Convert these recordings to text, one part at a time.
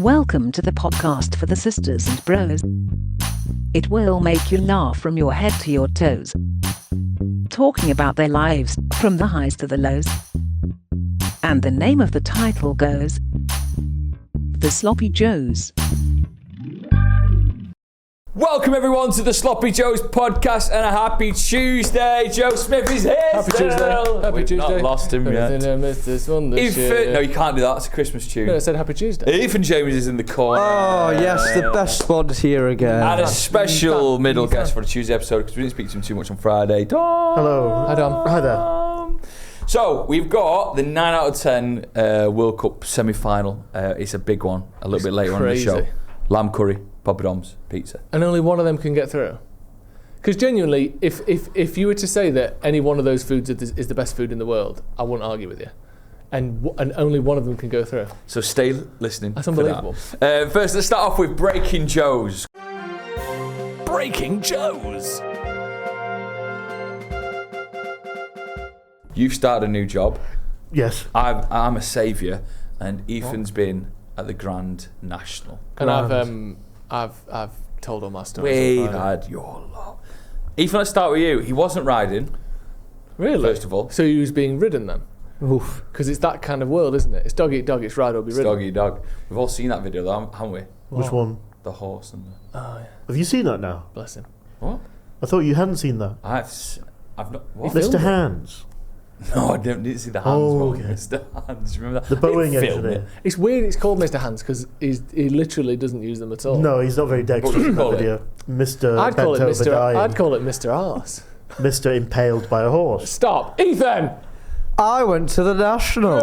Welcome to the podcast for the sisters and bros. It will make you laugh from your head to your toes. Talking about their lives, from the highs to the lows. And the name of the title goes, The Sloppy Joes. Welcome everyone to the Sloppy Joes podcast and a happy Tuesday. Joe Smith is here. Happy Tuesday. Happy We've Tuesday. not lost him yet. No, You can't do that. It's a Christmas tune. No, I said Happy Tuesday. Ethan James is in the corner. Oh, yes, the best one's here again. And a special middle guest for the Tuesday episode because we didn't speak to him too much on Friday. Dom. Hello. Hi, Dom. Hi there. So, we've got the 9 out of 10 World Cup semi-final. It's a big one, a little bit later crazy. on in the show. Lamb curry, Papa Dom's, pizza. And only one of them can get through. Because genuinely, if you were to say that any one of those foods is the best food in the world, I wouldn't argue with you. And only one of them can go through. So stay listening. That's unbelievable. First, let's start off with Breaking Joes. Breaking Joes. You've started a new job. Yes. I'm a saviour, and Ethan's been at the Grand National. And I've told all my stories. We've had your lot. Ethan, let's start with you. He wasn't riding. Really? First of all. So he was being ridden then? Oof. Because it's that kind of world, isn't it? It's dog eat dog, it's ride or be It's ridden. dog eat dog. We've all seen that video, though, haven't we? Which one? The horse and the... Oh, yeah. Have you seen that now? Bless him. What? I thought you hadn't seen that. I've not... What? Mr. Hands. No, I didn't see the hands. Oh, one. okay. Mr. Hands, remember that? The Boeing They filmed engineer. It's weird it's called Mr. Hands because he literally doesn't use them at all. No, he's not very dexterous in that call it? video. Mr. I'd call it bent over Mr. dying. I'd call it Mr. Arse. Mr. impaled by a horse. Stop, Ethan. I went to the National.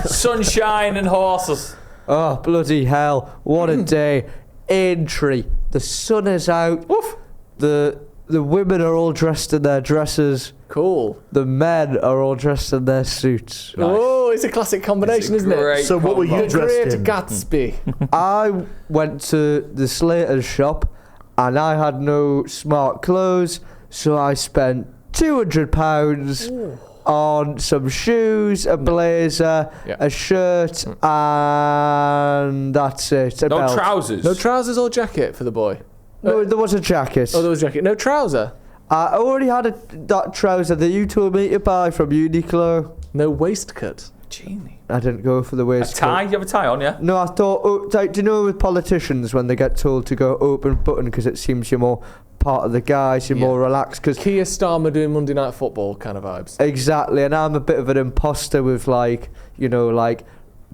Sunshine and horses. Oh, bloody hell. What a day. Aintree. The sun is out. Woof. The women are all dressed in their dresses. Cool. The men are all dressed in their suits. Nice. Oh, it's a classic combination, isn't it? Great So what were combo. you The dressed Great in? Gatsby. I went to the Slater's shop and I had no smart clothes, so I spent £200 on some shoes, a blazer, Yeah. a shirt, and that's it. A No belt. trousers. No trousers or jacket for the boy. No, there was a jacket. Oh, there was a jacket. No trouser. I already had that trouser that you told me to buy from Uniqlo. No waistcoat. Genie. I didn't go for the A waistcoat. tie? You have a tie on, yeah? No, I thought, like, do you know with politicians when they get told to go open button because it seems you're more part of the guys, you're Yeah. more relaxed? Cause Keir Starmer doing Monday Night Football kind of vibes. exactly, and I'm a bit of an imposter with, like, you know, like,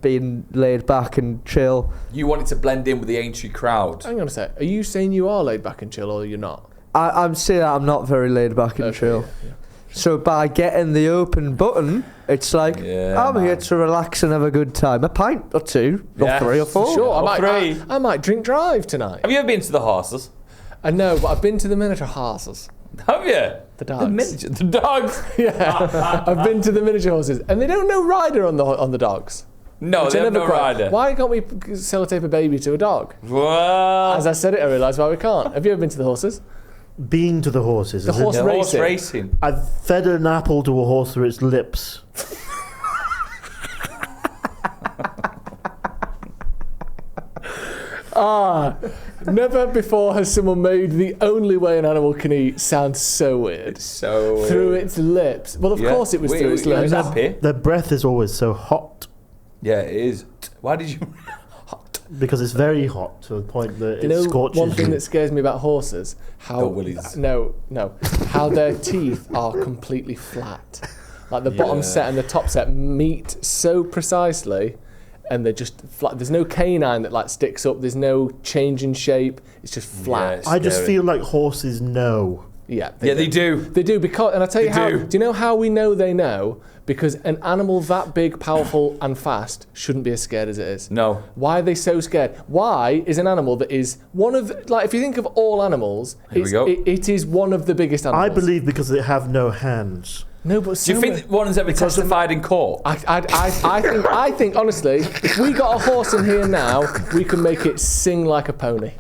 being laid back and chill. You wanted to blend in with the Aintree crowd. Hang on a sec. Are you saying you are laid back and chill or you're not? I'm saying I'm not very laid back and Okay, chill. yeah. So by getting the open button, it's like, Yeah, I'm here man. to relax and have a good time. A pint or two, Yeah, or three or four. Sure, Or I three. might drink drive tonight. Have you ever been to the horses? I know, but I've been to the miniature horses. Have you? The dogs. miniature, the dogs. Yeah, I've been to the miniature horses, and they don't know rider on the dogs. No, Which they I have never no quite- rider. Why can't we sellotape a baby to a dog? Well, As I said it, I realised why we can't. Have you ever been to the horses? Being to the horses. The is it? horse the horse racing. racing. I've fed an apple to a horse through its lips. Never before has someone made the only way an animal can eat sound so weird. So Through its lips. Well, of Yeah. course it was through its It was lips. happy. Their breath is always so hot Yeah, it is. Why did you? because it's very hot to the point that You it know, scorches one thing you. that scares me about horses, how Go Willies. no, how their teeth are completely flat. Like the bottom Yeah. set and the top set meet so precisely, and they're just flat. There's no canine that like sticks up. There's no change in shape. It's just flat. Yes. I just Scary. feel like horses know. Yeah, Yeah, they do. They do because, and I tell you They how. do. Do you know how we know they know? Because an animal that big, powerful, and fast shouldn't be as scared as it is. No. Why are they so scared? Why is an animal that is one of, like, if you think of all animals, Here we go. it is one of the biggest animals. I believe because they have no hands. No, but Do so you think that one's ever testified in court? I think honestly, if we got a horse in here now, we could make it sing like a pony.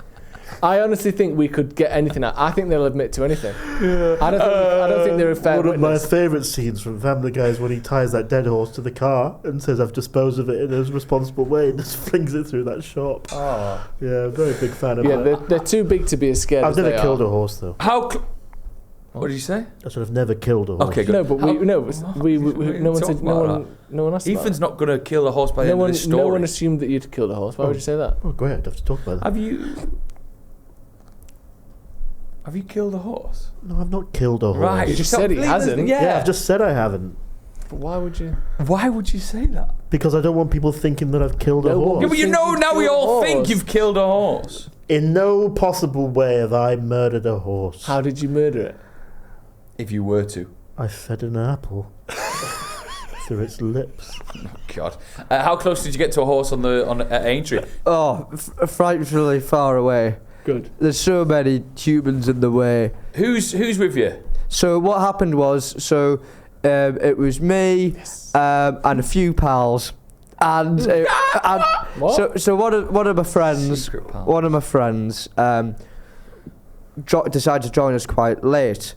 I honestly think we could get anything out. I think they'll admit to anything. I don't think they're a fair One of my witness. favourite scenes from Family Guy is when he ties that dead horse to the car and says, "I've disposed of it in a responsible way," and just flings it through that shop. Oh. Yeah, I'm a very big fan of Yeah, that. they're too big to be as scared I've as never they killed are. a horse though. What did you say? I said I've never killed a horse. Okay, good. No, but no one said, no one asked Ethan's about not going to kill a horse by the no end of this one, story. no one assumed that you'd killed a horse. Why would you say that? Oh, great! I'd have to talk about that. Have you killed a horse? No, I've not killed a horse. Right, You just said he hasn't. Yeah. I've just said I haven't. But why would you? Why would you say that? Because I don't want people thinking that I've killed a No, horse. Yeah, but you think know you've now we killed a all think horse. you've killed a horse. In no possible way have I murdered a horse. How did you murder it? If you were to. I fed an apple through its lips. Oh, God. How close did you get to a horse at Aintree? Oh, frightfully far away. Good. There's so many humans in the way. Who's with you? So what happened was, it was me and a few pals, and What? so one of my friends, Secret pal. decided to join us quite late.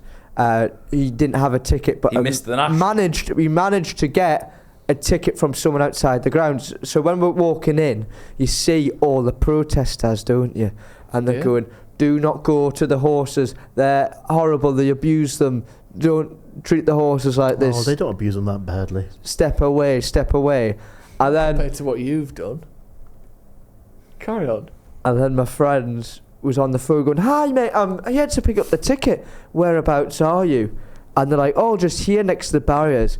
He didn't have a ticket, but He missed the Nash. we managed to get a ticket from someone outside the grounds. So when we're walking in, you see all the protesters, don't you? And they're going, "Do not go to the horses. They're horrible. They abuse them. Don't treat the horses like this. Oh, they don't abuse them that badly. Step away, step away." And then Compared to what you've done. Carry on. my friend was on the phone going, "Hi mate, I'm here to pick up the ticket. Whereabouts are you?" And they're like, "Oh, just here next to the barriers,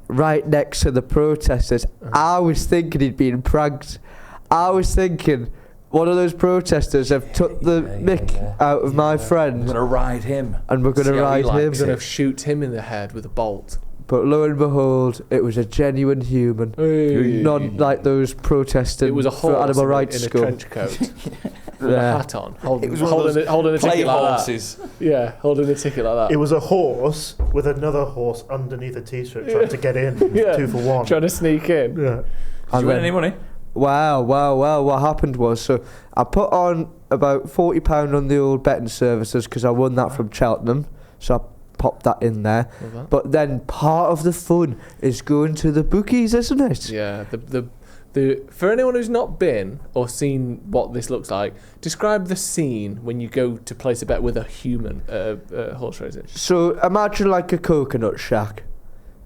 right next to the protesters." I was thinking he'd been pranked. I was thinking one of those protesters have took the mick out of my I'm friend, going to ride him. and we're going See to how he ride him. likes You're going to shoot him in the head with a bolt. But lo and behold, it was a genuine human, not like those protesting It was a for horse animal in rights a school. trench coat with a Yeah. hat on, holding, It was one of those holding a Play ticket like that. horses. Yeah, holding a ticket like that. It was a horse with another horse underneath a t-shirt trying to get in. It was Yeah. 2 for 1. Trying to sneak in. Yeah. Did And you win then- any money? Wow, what happened was, so I put on about £40 on the old betting services because I won that from Cheltenham, so I popped that in there. Love that. But then part of the fun is going to the bookies, isn't it? Yeah, the for anyone who's not been or seen what this looks like, describe the scene when you go to place a bet with a human horse racing. So imagine like a coconut shack.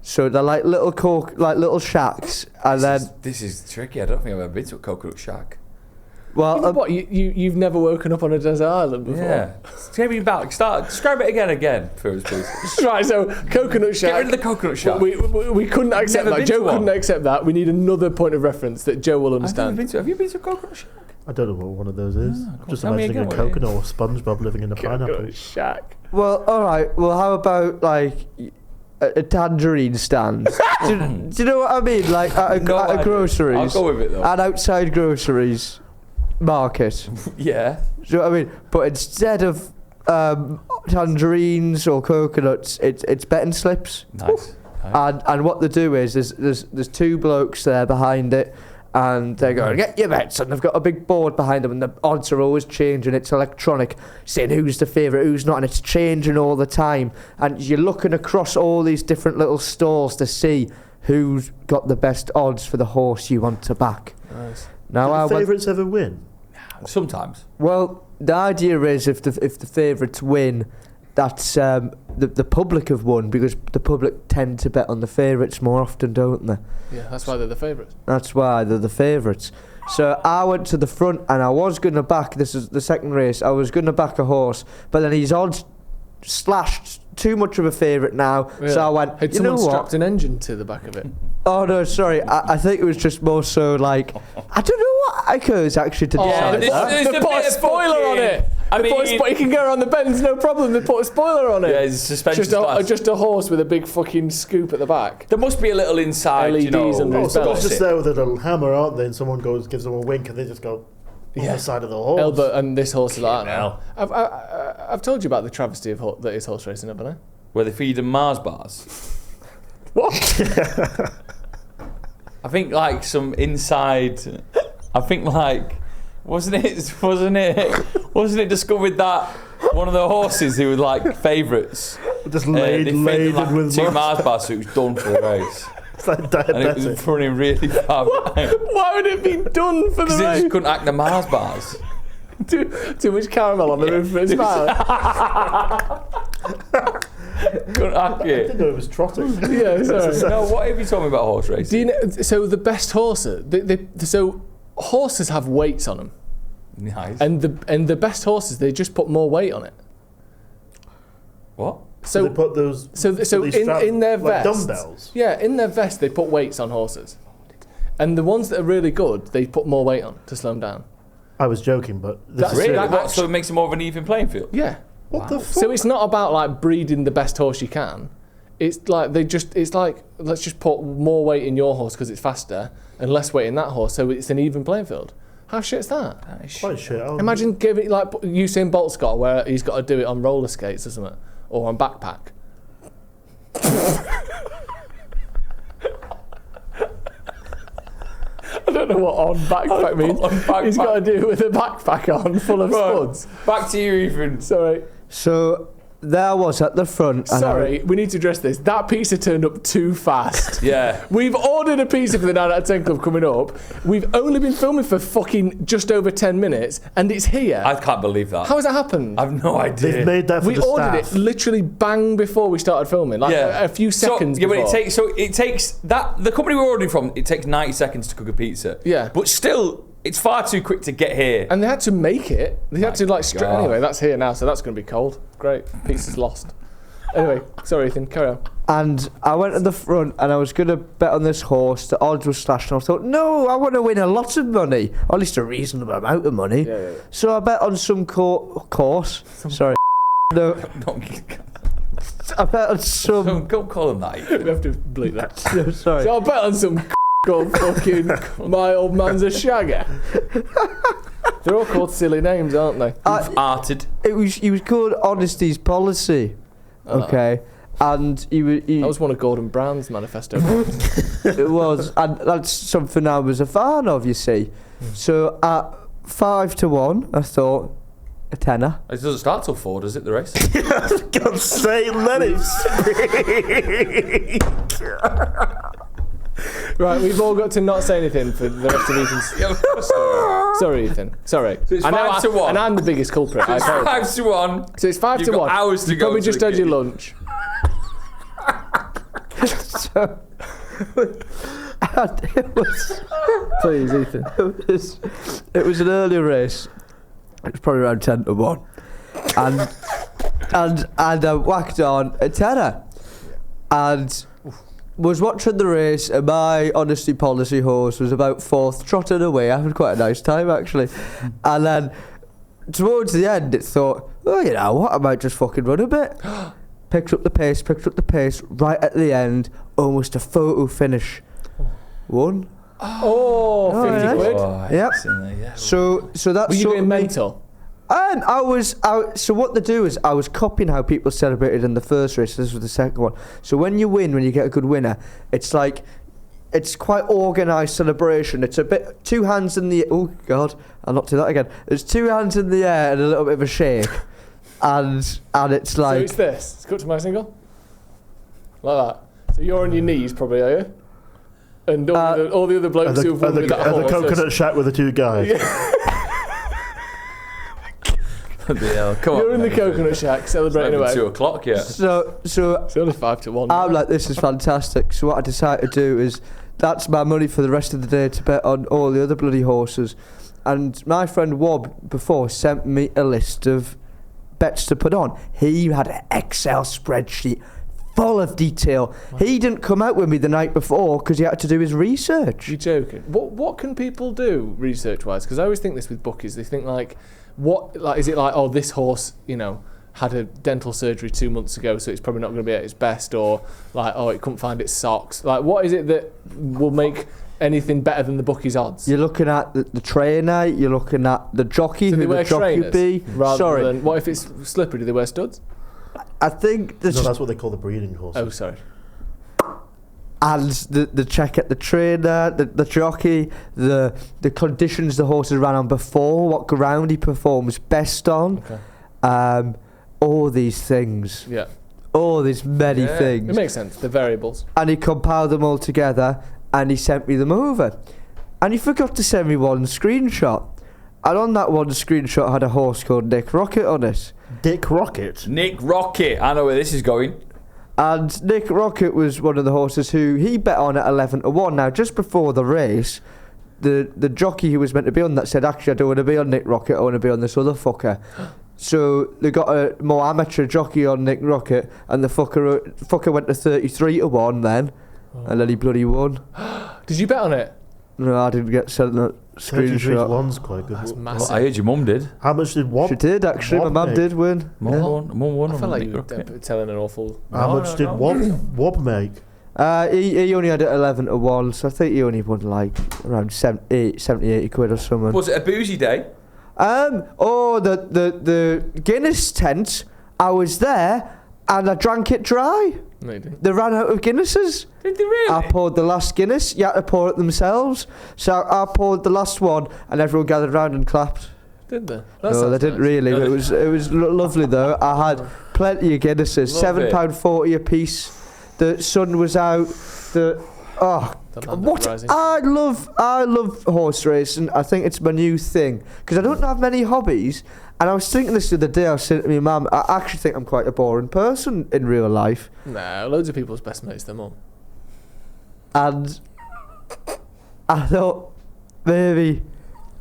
So they're like little shacks, and then This is tricky. I don't think I've ever been to a coconut shack. well, What you've never woken up on a desert island before? Yeah. Take me back. Describe it again for us, please. Right, so coconut shack. Get rid of the coconut shack. We couldn't accept Never that. been Joe to one. couldn't accept that. We need another point of reference that Joe will I've never understand. been to. Have you been to a coconut shack? I don't know what one of those is. Ah, I'm cool. just Tell me imagining again a what it coconut or SpongeBob living in a pineapple. Coconut shack. well, all right. Well, how about like a tangerine stand? do you know what I mean? Like at No a idea. groceries. I'll go with it though. An outside groceries market. Yeah. Do you know what I mean? But instead of tangerines or coconuts, it's betting slips. Nice. And what they do is there's 2 blokes there behind it, and they're going, "Get your bets," and they've got a big board behind them, and the odds are always changing. It's electronic, saying who's the favourite, who's not, and it's changing all the time. And you're looking across all these different little stalls to see who's got the best odds for the horse you want to back. Nice. Now I Do the went, favourites ever win? Sometimes. well, the idea is if the favourites win, that's the public have won, because the public tend to bet on the favourites more often, don't they? Yeah, that's why they're the favourites. That's why they're the favourites. So I went to the front and I was going to back, this is the second race, I was going to back a horse, but then his odds slashed too much of a favourite now. So I went, Had you know someone what? strapped an engine to the back of it? Oh no, sorry. I think it was just more so like, I don't know what occurs actually to decide this- that. this- They It's a put bit a of spoiler on it. I They put a mean- you can go around the bends, no problem. They put a spoiler on it. Yeah, it's suspension glass. just a horse with a big fucking scoop at the back. There must be a little inside, you know. LEDs under Oh, his someone's belly. just there with a little hammer, aren't they? And someone gives them a wink, and they just go on the side of the horse. Elba and this horse is like that hell. now. I've told you about the travesty of that is horse racing, haven't I? Where they feed them Mars bars. What? I think like some inside. I think like. Wasn't it Wasn't it discovered that one of the horses who was like favourites? Just They laden fed like with 2 mud. Mars bars, so it was done for the race. It's like And it was diabetic. running really far behind. Why would it be done for the Because he race? just couldn't act the Mars bars. Too much caramel on the roof of his mouth. Couldn't act I it. didn't know it was trotting. Yeah, sorry. No, what have you told me about horse Do racing? you know, so the best horses, so horses have weights on them, Nice. and the best horses, they just put more weight on it. What? So they put those. So these in their like vests, dumbbells. yeah, in their vest they put weights on horses, and the ones that are really good, they put more weight on to slow them down. I was joking, but this That's is Really? serious. that- So it makes it more of an even playing field? Yeah. What the fuck? So it's not about like breeding the best horse you can. It's like it's like let's just put more weight in your horse because it's faster and less weight in that horse, so it's an even playing field. How shit's that? That is Quite shit. Imagine giving like Usain Bolt's got where he's got to do it on roller skates or something, or on backpack. I don't know what on backpack means. On backpack. He's got to do it with a backpack on full of Right. spuds. Back to you, Ethan. Sorry. So there I was at the front. and Sorry, we need to address this. That pizza turned up too fast. Yeah. We've ordered a pizza for the 9 out of 10 Club coming up. We've only been filming for fucking just over 10 minutes, and it's here. I can't believe that. How has that happened? I've no idea. They've made that for We the ordered staff. it literally bang before we started filming, like a few seconds Yeah, before. but it takes that the company we're ordering from. It takes 90 seconds to cook a pizza. Yeah. But still, it's far too quick to get here. And they had to make it. They had to like God. Anyway, that's here now, so that's going to be cold. Great. Pizza's lost. Anyway, sorry, Ethan, carry on. And I went to the front and I was going to bet on this horse. The odds were slashed and I thought, no, I want to win a lot of money. Or at least a reasonable amount of money. Yeah. So I bet on some course. Sorry. No, I bet on some... Don't call him that. Ethan. We have to bleep that. No, sorry. So I'll bet on some called fucking My Old Man's a Shagger. They're all called silly names, aren't they? Arted. He was called Honesty's Policy. Okay. And That was one of Gordon Brown's manifesto. it was, and that's something I was a fan of, you see. So at 5-1, I thought a tenner. It doesn't start till 4, does it? The race. God's sake, let him speak. Right, we've all got to not say anything for the rest of Ethan's story. Sorry, Ethan. Sorry. So it's I know 5-1. And I'm the biggest culprit. I apologise. 5-1. So it's 5 You've to got 1. hours to You go probably to just the had your gig. lunch. So, and it was, Please, Ethan. it was an early race. It was probably around 10-1, and I whacked on a tenner, and was watching the race. And my Honesty Policy horse was about 4th, trotting away. I had quite a nice time actually, and then towards the end, it thought, oh, you know what, I might just fucking run a bit. Picked up the pace. Right at the end, almost a photo finish. Won. Oh, 50 yeah. quid. Oh, Yep. excellent, yeah. So that's Were you sort going of me. mental? And so what they do is I was copying how people celebrated in the first race. This was the second one. So when you win, when you get a good winner, it's like, it's quite organised celebration. It's a bit 2 hands in the, oh God, I'll not do that again. There's 2 hands in the air and a little bit of a shake. And it's like, So it's this. Let's go to my single. Like that. So you're on your knees probably, are you? And all the other blokes who've won with that And the horse. coconut shack with the 2 guys. Yeah, come on. You're in the mate. coconut shack celebrating It's away. 2 o'clock, yeah. so It's only 5 to 1. I'm like, this is fantastic. So what I decided to do is, that's my money for the rest of the day to bet on all the other bloody horses. And my friend Wob before sent me a list of bets to put on. He had an Excel spreadsheet full of detail. He didn't come out with me the night before because he had to do his research. You're joking. What can people do research wise? Because I always think this with bookies. They think like, is it like, oh, this horse, had a dental surgery 2 months ago, so it's probably not going to be at its best, or like, oh, it couldn't find its socks. Like, what is it that will make anything better than the bookies' odds? You're looking at the trainer, you're looking at the jockey, So they who wear the jockey trainers be. rather Sorry, than, what if it's slippery? Do they wear studs? I think No, this that's what they call the breeding horse. Oh, sorry. and the check at the trainer, the jockey, the conditions the horses ran on before, what ground he performs best on, all these things. Yeah. All these many It things. makes sense. The variables. And he compiled them all together and he sent me them over. And he forgot to send me one screenshot. And on that one screenshot had a horse called Nick Rocket on it. Dick Rocket. Nick Rocket. I know where this is going. And Nick Rocket was one of the horses who he bet on at 11-1. Now, just before the race, the jockey who was meant to be on that said, actually, I don't want to be on Nick Rocket, I want to be on this other fucker. So they got a more amateur jockey on Nick Rocket, and the fucker went to 33-1 then, and then he bloody won. Did you bet on it? No, I didn't get sent that screenshot. 33-1's quite good. That's Well, massive. I heard your mum did. How much did one? She did, actually. My Wob mum make? did win. Mum won. I felt like Nick you were Rocket. telling an awful... How much did Wob make? He only had it 11-1, so I think he only won like around 70, 80 quid or something. Was it a boozy day? The Guinness tent, I was there and I drank it dry. No, you didn't. They ran out of Guinnesses. Did they really? I poured the last Guinness. You had to pour it themselves. So I poured the last one and everyone gathered round and clapped. Did they? No, they didn't really. But it was lovely though. I had plenty of Guinnesses. Love it. £7.40 a piece. The sun was out. What I love horse racing. I think it's my new thing because I don't have many hobbies. And I was thinking this the other day. I was saying to my mum, I actually think I'm quite a boring person in real life. No, loads of people's best mates, their mum. And I thought maybe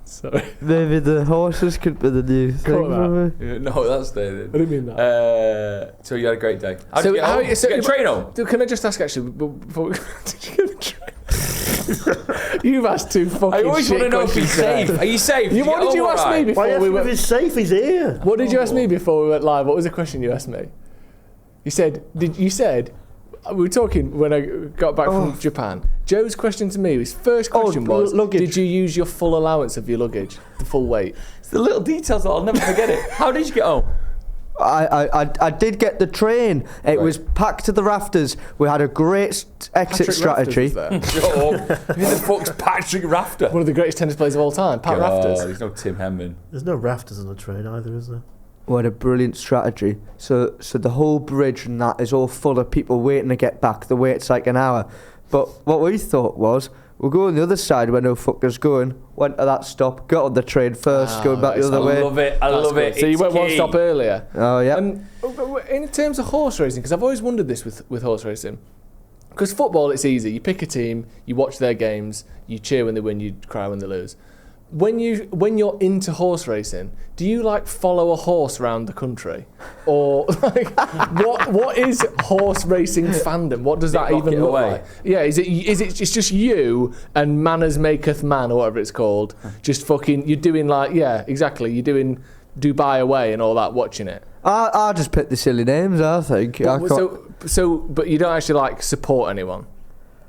Sorry. the horses could be the new thing Caught for me. Yeah, no, that's the. I didn't mean that. So you had a great day. How did you get home? Did you get a train home? Can I just ask actually, before we, did you get a train? You've asked two fucking I always shit want to know if he's questions today. safe. Are you safe? What did you ask me Why before ask we him if went? he's safe? He's here. What did you ask me before we went live? What was the question you asked me? You said we were talking when I got back from Japan. Joe's question to me, his first question was, luggage. did you use your full allowance of your luggage, the full weight? It's the little details that I'll never forget it. How did you get home? I did get the train. It was packed to the rafters. We had a great exit Patrick strategy. Rafters was there. Shut up. Who the fuck's Patrick Rafter? One of the greatest tennis players of all time, Pat Rafters. There's no Tim Henman. There's no rafters on the train either, is there? We had a brilliant strategy. So the whole bridge and that is all full of people waiting to get back. The wait's like an hour. But what we thought was, we'll go on the other side where no fucker's going. Went to that stop, got on the train first, going back the other way. I love it. I love it. So you It's went one key. stop earlier. Oh, yeah. In terms of horse racing, because I've always wondered this with horse racing, because football it's easy. You pick a team, you watch their games, you cheer when they win, you cry when they lose. When you're into horse racing, do you like follow a horse around the country, or like what is horse racing fandom? What does that even look like? Yeah, is it it's just you and manners maketh man or whatever it's called? Just fucking you're doing like exactly. You're doing Dubai away and all that, watching it. I just picked the silly names, I think. But you don't actually like support anyone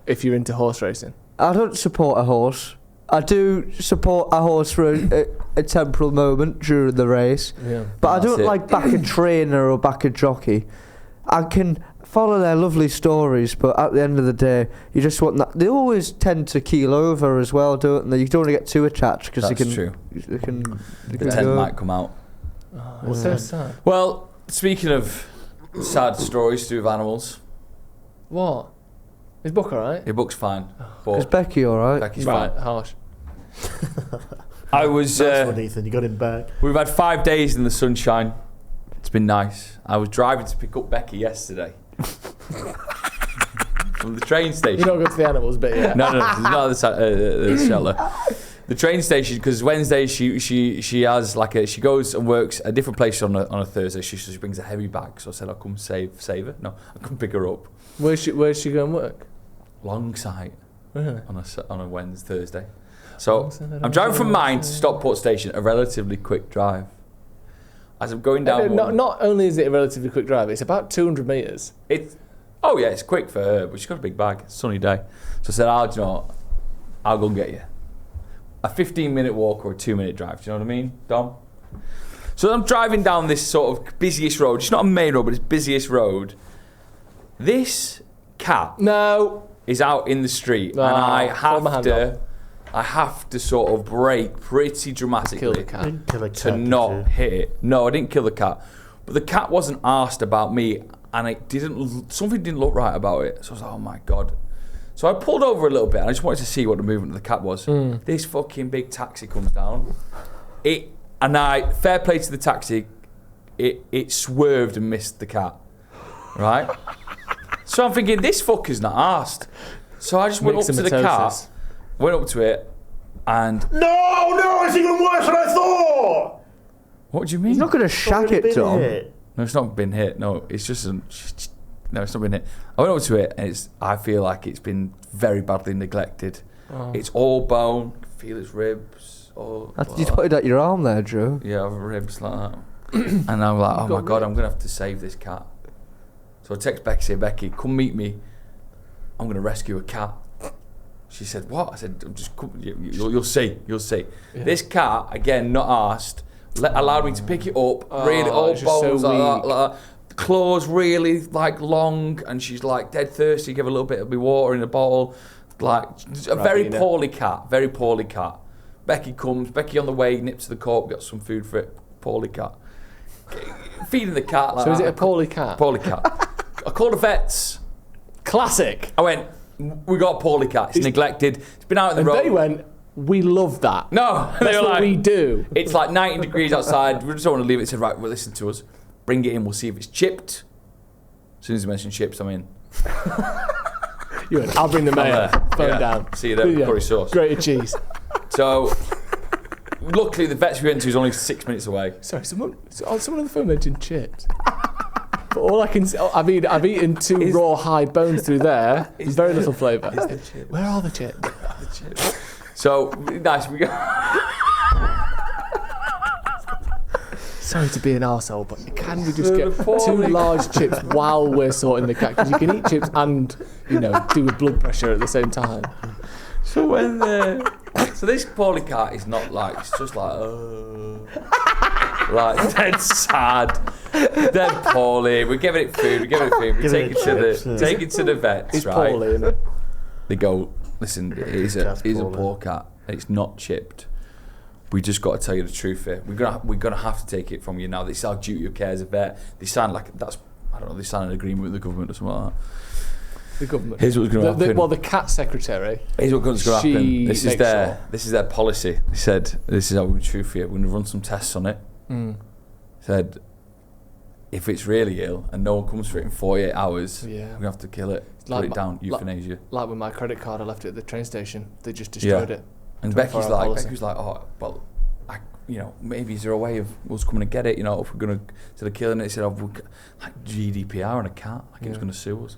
if you're into horse racing. I don't support a horse. I do support a horse for a temporal moment during the race. Yeah. But I don't That's it. like back a trainer or back a jockey. I can follow their lovely stories, but at the end of the day, you just want that. They always tend to keel over as well, don't they? You don't want to get too attached because they That's can. true. They can. They The can tent go. might come out. It's so sad. Well, speaking of sad stories to do with animals, What? Is Book alright? your book's fine. Is But Becky all right? Becky's Right, fine. harsh. I was. That's one, Ethan. You got him back. We've had 5 days in the sunshine. It's been nice. I was driving to pick up Becky yesterday from the train station. You don't go to the animals bit yet. No, it's not the shelter. The train station, because Wednesday she has like she goes and works a different place on a Thursday. She brings a heavy bag, so I said I'll come save her. No, I'll come pick her up. Where's she going to work? Longside Really? on a Wednesday, Thursday. So I'm driving from mine to Stockport Station, a relatively quick drive. As I'm going down, Not only is it a relatively quick drive, it's about 200 metres. it's quick for her, but she's got a big bag. It's a sunny day, so I said, do you know what? I'll go and get you. A 15-minute walk or a 2-minute drive. Do you know what I mean, Dom? So I'm driving down this sort of busiest road. It's not a main road, but it's busiest road. This cat. No. is out in the street, and I have to sort of brake pretty dramatically Kill the cat. Didn't kill a cat, to did not you? hit it. No, I didn't kill the cat, but the cat wasn't asked about me, and something didn't look right about it. So I was like, oh my God. So I pulled over a little bit, and I just wanted to see what the movement of the cat was. This fucking big taxi comes down. Fair play to the taxi, it swerved and missed the cat, right? So I'm thinking, this fucker's not asked. So I just went up to the cat, went up to it, and... No, it's even worse than I thought! What do you mean? He's not going to shack it, Tom. No, it's not been hit. No, it's just... No, it's not been hit. I went up to it, and I feel like it's been very badly neglected. Oh. It's all bone. You can feel its ribs. You put it at your arm there, Joe. Yeah, ribs like that. And I'm like, oh my God, I'm going to have to save this cat. So I text Becky, say, Becky, come meet me. I'm going to rescue a cat. She said, what? I said, just come, you'll see. Yeah. This cat, again, not asked, allowed me to pick it up, really, all bones so like that. Claws really like long, and she's like dead thirsty. Give her a little bit of me water in a bottle. Like a very poorly cat. Becky comes. Becky on the way nips to the co-op, got some food for it. Poorly cat. Feeding the cat. Like So is it that. a poorly cat? Poorly cat. I called the vets. Classic. I went, we got a poorly cat. It's neglected. It's been out in the road. They went, we love that. No, they That's were what like, we do. It's like 90 degrees outside. We just don't want to leave it. They said, right, well, listen to us. Bring it in. We'll see if it's chipped. As soon as you mention chips, I'm in. You went, I'll bring the mayo. Phone down. See you there with curry sauce. Grated cheese. So, luckily, the vets we went to is only 6 minutes away. Sorry, someone on the phone mentioned chips. But all I can say, I've eaten two raw hide bones through there. Very little flavour. Where are the chips? So, nice. We got... Sorry to be an arsehole, but can we just get two large chips while we're sorting the cat? Because you can eat chips and, do with blood pressure at the same time. So when so this poorly cat is not like, it's just like, like dead sad, dead poorly. We're giving it food. We take it to the vets. It's right? poorly, isn't it? They go, listen, it is a poor cat. It's not chipped. We just got to tell you the truth here. We're gonna have to take it from you now. This is our duty of care as a vet. They sign they sign an agreement with the government or something like that. The government. Here's what's going to happen. The cat secretary. Here's what's going to happen. This makes is their policy. They said, this is how we're true for you. We're going to run some tests on it. Said, if it's really ill and no one comes for it in 48 hours, we're going to have to kill it. Put it down, euthanasia. Like with my credit card, I left it at the train station. They just destroyed it. And Becky's like, oh, well, maybe is there a way of us coming to get it? If we're going to instead of killing it, they said, like GDPR on a cat, like it was going to sue us.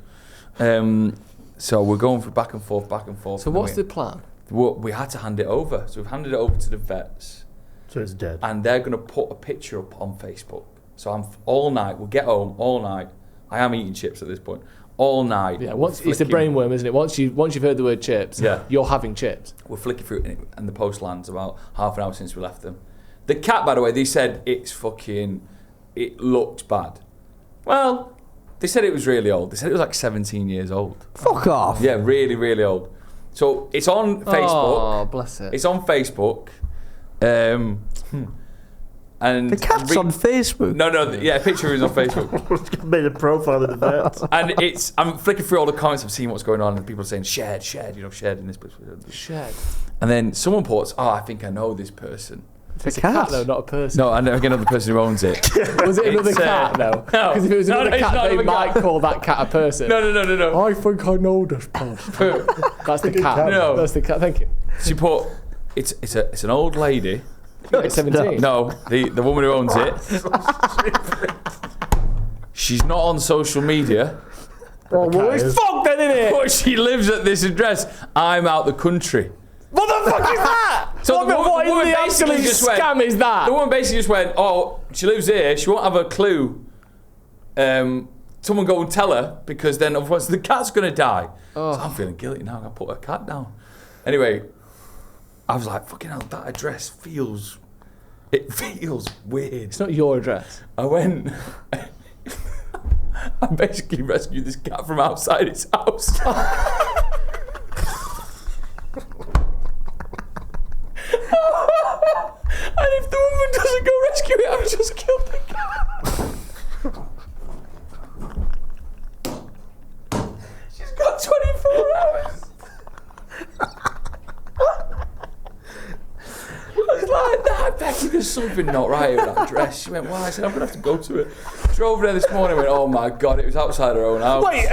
So we're going for back and forth. So what's the plan? We had to hand it over. So we've handed it over to the vets. So it's dead. And they're going to put a picture up on Facebook. So I'm all night. We'll get home all night. I am eating chips at this point. All night. Yeah, it's a brainworm, isn't it? Once you've heard the word chips, you're having chips. We're flicking through it, and the post lands about half an hour since we left them. The cat, by the way, they said it looked bad. Well, they said it was really old. They said it was like 17 years old. Fuck off. Yeah, really, really old. So it's on Facebook. Oh, bless it. It's on Facebook. And the cat's on Facebook. No, a picture is on Facebook. Made a profile of the vet. And I'm flicking through all the comments, I'm seeing what's going on, and people are saying shared, shared in this place. Shared. And then someone puts, I think I know this person. It's a cat though, not a person. No, I know the person who owns it. Was it another cat? No. Because if it was another cat, they might call that cat a person. No. I think I know this person. That's the cat. No. That's the cat. Thank you. She put, it's an old lady. Like 17. No, the woman who owns it. She's not on social media. Oh, well, it's fucked then, isn't it? But she lives at this address. I'm out the country. What the fuck is that? So what in the absolute scam is that? The woman basically just went, she lives here, she won't have a clue. Someone go and tell her, because then otherwise the cat's going to die. So I'm feeling guilty now, I'm going to put her cat down. Anyway, I was like, fucking hell, that address feels weird. It's not your address. I went, I basically rescued this cat from outside its house. something not right with that dress. She went, why? I said, I'm going to have to go to it. Drove there this morning and went, oh my God, it was outside her own house. Wait,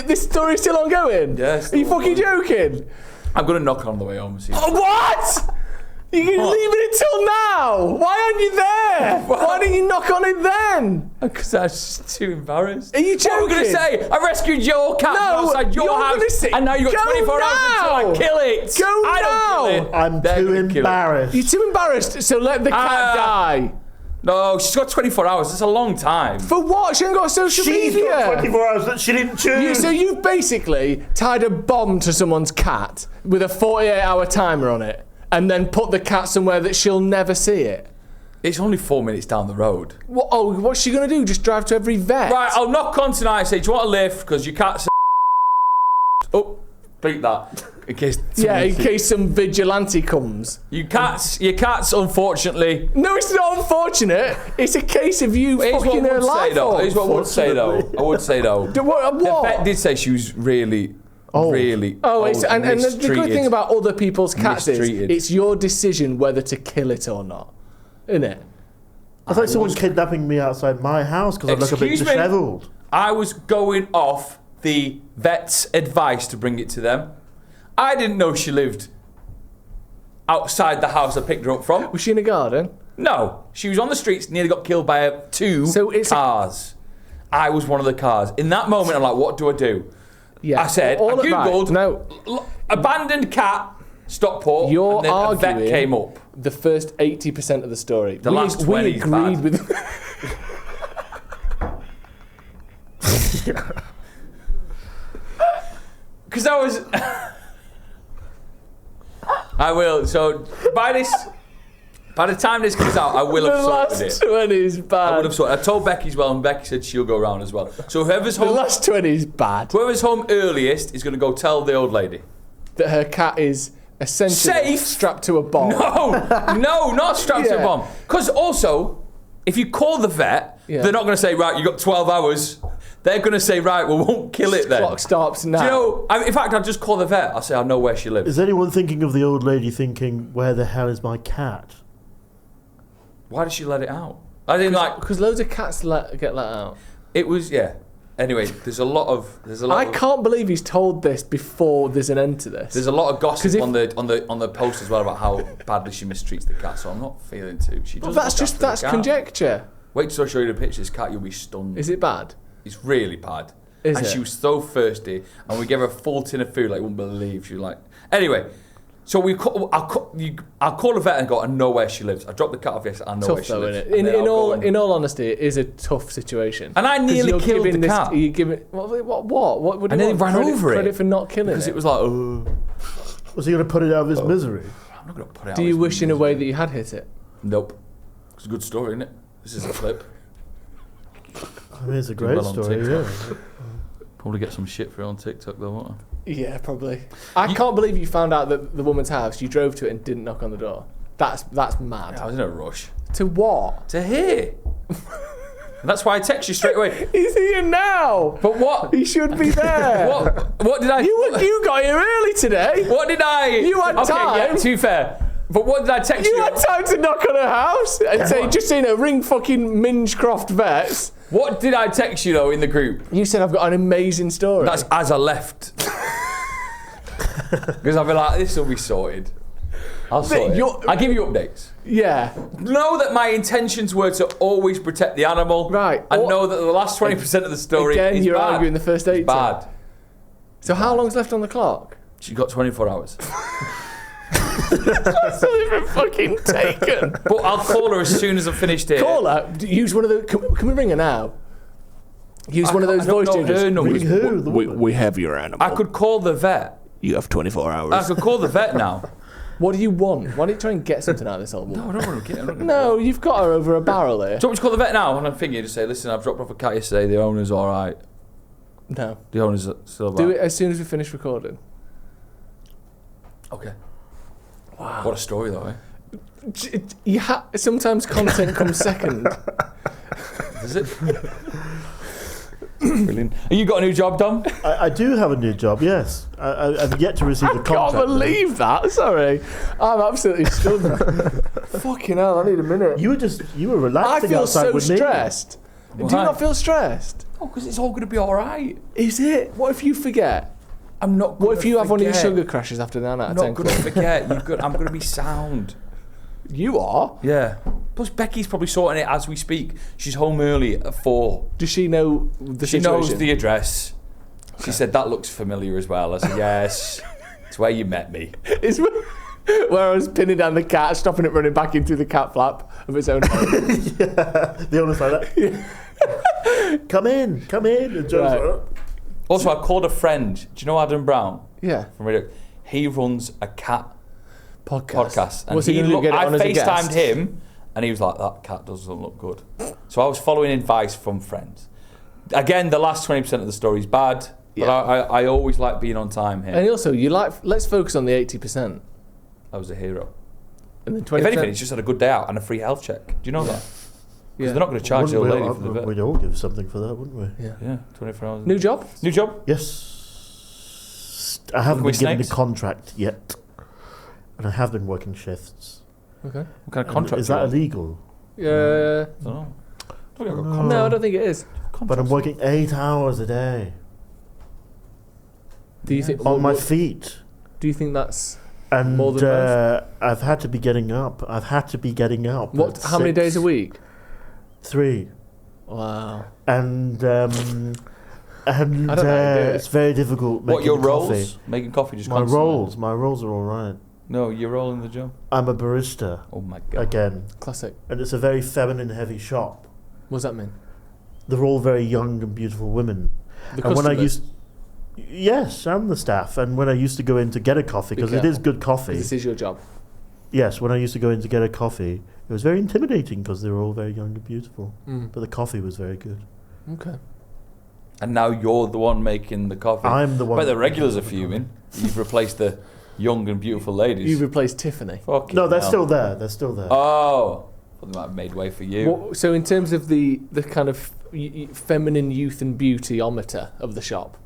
this story's still ongoing? Yes. Are you fucking joking? I'm going to knock on the way home and see. Oh, what? You're leaving it till now? Why aren't you there? Why didn't you knock on it then? Because I was just too embarrassed. Are you joking? What am I going to say? I rescued your cat from outside your house, and now you've got 24 hours until I kill it. I don't kill it. I'm They're too gonna kill it. embarrassed. You're too embarrassed, so let the cat die. No, she's got 24 hours. That's a long time. For what? She hasn't got social She's media. got 24 hours that she didn't choose. So you've basically tied a bomb to someone's cat with a 48-hour timer on it, and then put the cat somewhere that she'll never see it. It's only 4 minutes down the road. What? Oh, what's she going to do? Just drive to every vet? Right, I'll knock on tonight and say, do you want a lift? Because your cat's oh, beat that. In case In case some vigilante comes. your cat's unfortunately. No, it's not unfortunate. It's a case of you fucking her life up. Here's what I would say though. I would say though. What? The vet did say she was really Oh, old and the good mistreated. thing about other people's cats is Mistreated. it's your decision whether to kill it or not, isn't it? I thought someone kidnapping me outside my house because I look a bit Excuse me? dishevelled. I was going off the vet's advice to bring it to them. I didn't know she lived outside the house I picked her up from. Was she in a garden? No, she was on the streets, nearly got killed by two So it's cars. I was one of the cars. In that moment, I'm like, what do I do? Yeah. I said, I googled abandoned cat Stockport, You're and then a arguing vet came up. the first 80% of the story. The last 20 is agreed bad. with. Because I was. I will. So by the time this comes out, I will have sorted it. The last 20 is bad. I would have sorted. I told Becky as well, and Becky said she'll go round as well. So whoever's The home, last 20 is bad. whoever's home earliest is going to go tell the old lady. That her cat is essentially Safe? strapped to a bomb. No, not strapped to a Yeah. bomb. Because also, if you call the vet, they're not going to say, right, you got 12 hours. They're going to say, right, we won't kill it then. Clock stops now. Do you know, in fact, I'll just call the vet. I'll say, I know where she lives. Is anyone thinking of the old lady thinking, where the hell is my cat? Why did she let it out? I didn't like. Because loads of cats get let out. It was, yeah. Anyway, there's a lot of. I can't believe he's told this before there's an end to this. There's a lot of gossip if- on the post as well about how badly she mistreats the cat. So I'm not feeling too. She Well, does. that's conjecture. Wait till I show you the picture. This cat, you'll be stunned. Is it bad? It's really bad. Is and it? she was so thirsty, and we gave her a full tin of food. Like, you wouldn't believe. She was like. Anyway, so I'll call a vet and go. I know where she lives. I dropped the cat off yesterday. I know where Tough she though, lives. isn't it? And then I'll go and- In all honesty, it is a tough situation. And I 'Cause nearly you're killed giving the cat. You giving what? What would I you nearly want? ran over it. Credit for not killing because it. it was like, oh. Was he going to put it out of his misery? I'm not going to put it out. Do you wish in a way that you had hit it? Nope. It's a good story, isn't it? This is a clip. I mean, it's a Do great well on story, TikTok. yeah. Probably get some shit for it on TikTok though, won't I? Yeah, probably. I can't believe you found out that the woman's house. You drove to it and didn't knock on the door. That's mad. I was in a rush. To what? To hear. And that's why I text you straight away. He's here now. But what? He should be there. What did I? You got here early today. What did I? You had time. Yeah, too fair. But what did I text you? You had time to knock on her house and say, just seen her ring fucking Minchcroft vets. What did I text you though in the group? You said I've got an amazing story. That's as I left. Because I'll be like, this will be sorted. I'll sort it. I give you updates. Yeah. Know that my intentions were to always protect the animal. Right. And know that the last 20% of the story Again, is you're bad. arguing the first 80. Bad. So how long's left on the clock? She's got 24 hours. That's not even fucking taken. But I'll call her as soon as I've finished here. Call her. Use one of the. Can we ring her now? Use one of those voice changes. Ring who? The woman? We have your animal. I could call the vet. You have 24 hours. I could call the vet now. What do you want? Why don't you try and get something out of this old woman? No, I don't want to get her. No, you've got her over a barrel here. Do you want me to call the vet now? And I'm thinking, just say, listen, I've dropped off a cat yesterday. The owner's all right. No. The owner's still Do right. it as soon as we finish recording. Okay. Wow. What a story, though, eh? Sometimes content comes second. Is it? Brilliant. Have you got a new job, Dom? I do have a new job, yes. I've yet to receive a I contract. can't believe that. Sorry. I'm absolutely stunned. Fucking hell, I need a minute. You were I relaxing feel outside so with me. stressed. Do you Why? not feel stressed? Oh, because it's all going to be all right. Is it? What if you forget? I'm not. What if you have one of your forget. sugar crashes after 9 out I'm of 10 not going to club? forget. I'm going to be sound. You are? Yeah. Plus, Becky's probably sorting it as we speak. She's home early at 4. Does she know the She situation? knows the address. She said, that looks familiar as well. I said, yes. It's where you met me. It's where I was pinning down the cat, stopping it running back into the cat flap of its own home. The owner's like that. Come in. And Joe's Right. like, Also, I called a friend. Do you know Adam Brown Yeah. from Radio? He runs a cat podcast. And What's he going to do, get it I on as a guest? FaceTimed him, and he was like, that cat doesn't look good. So I was following advice from friends. Again, the last 20% of the story is bad, but Yeah. I always like being on time here. And also, let's focus on the 80%. I was a hero. And then 20%. If anything, he's just had a good day out and a free health check. Do you know that? Because Yeah. they're not going to charge the old wouldn't lady we, for the vet. we'd all give something for that, wouldn't we? Yeah. Yeah, 24 hours. New job? New job? Yes. I haven't With been given a snakes? contract yet. And I have been working shifts. Okay. What kind of contract? Is that illegal? Yeah. I don't know. No, I don't think it is. But I'm working 8 hours a day. Do you think On my feet. Do you think that's And more than most? I've had to be getting up. What? How many days a week? 3. Wow. And I don't know how you do it. it's very difficult making What, your coffee. roles? Making coffee just My constantly? my roles are all right. No, your role in the job? I'm a barista Oh my God. again, Classic. and it's a very feminine heavy shop. What does that mean? They're all very young and beautiful women. The And when I customers? yes, and the staff, and when I used to go in to get a coffee, because it is good coffee. This is your job. Yes, when I used to go in to get a coffee, it was very intimidating because they were all very young and beautiful. Mm. But the coffee was very good. Okay. And now you're the one making the coffee. I'm the one. But the regulars are fuming. You've replaced the young and beautiful ladies. You replaced Tiffany. Fucking No, they're hell. still there. They're still there. Oh. Well, they might have made way for you. What, so in terms of the kind of feminine youth and beautyometer of the shop,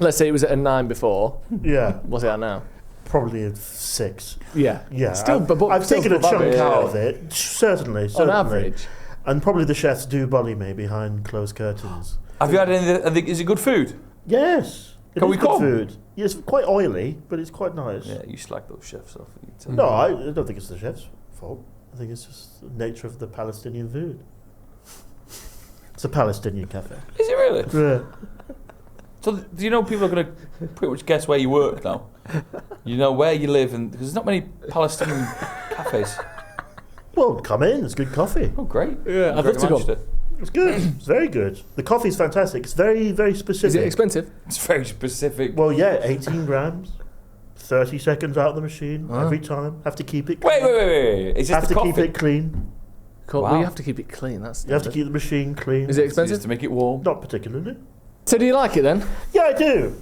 let's say it was at a 9 before. Yeah, What's it at now? probably a 6. Yeah. Yeah, Still, I've still taken a above chunk average. out of it. Certainly. On average. And probably the chefs do bully me behind closed curtains. Have you had any? Is it good food? Yes. It Can is we good come? food. Yeah, it's quite oily, but it's quite nice. Yeah, you slag those chefs off. You tell No, me. I don't think it's the chef's fault. I think it's just the nature of the Palestinian food. It's a Palestinian cafe. Is it really? Yeah. So do you know people are going to pretty much guess where you work now? You know where you live, and because there's not many Palestinian cafes. Well, come in. It's good coffee. Oh, great! Yeah, I'd Great love to go. Manchester. It's good. It's very good. The coffee's fantastic. It's very, very specific. Is it expensive? It's very specific. Well, yeah, 18 grams. 30 seconds out of the machine Ah. every time. Have to keep it clean. Wait! Is this Have the to coffee? keep it clean. Cool. Wow. Well, you have to keep it clean. That's You have to keep the machine clean. Is it It's expensive? to make it warm. Not particularly. So do you like it then? Yeah, I do.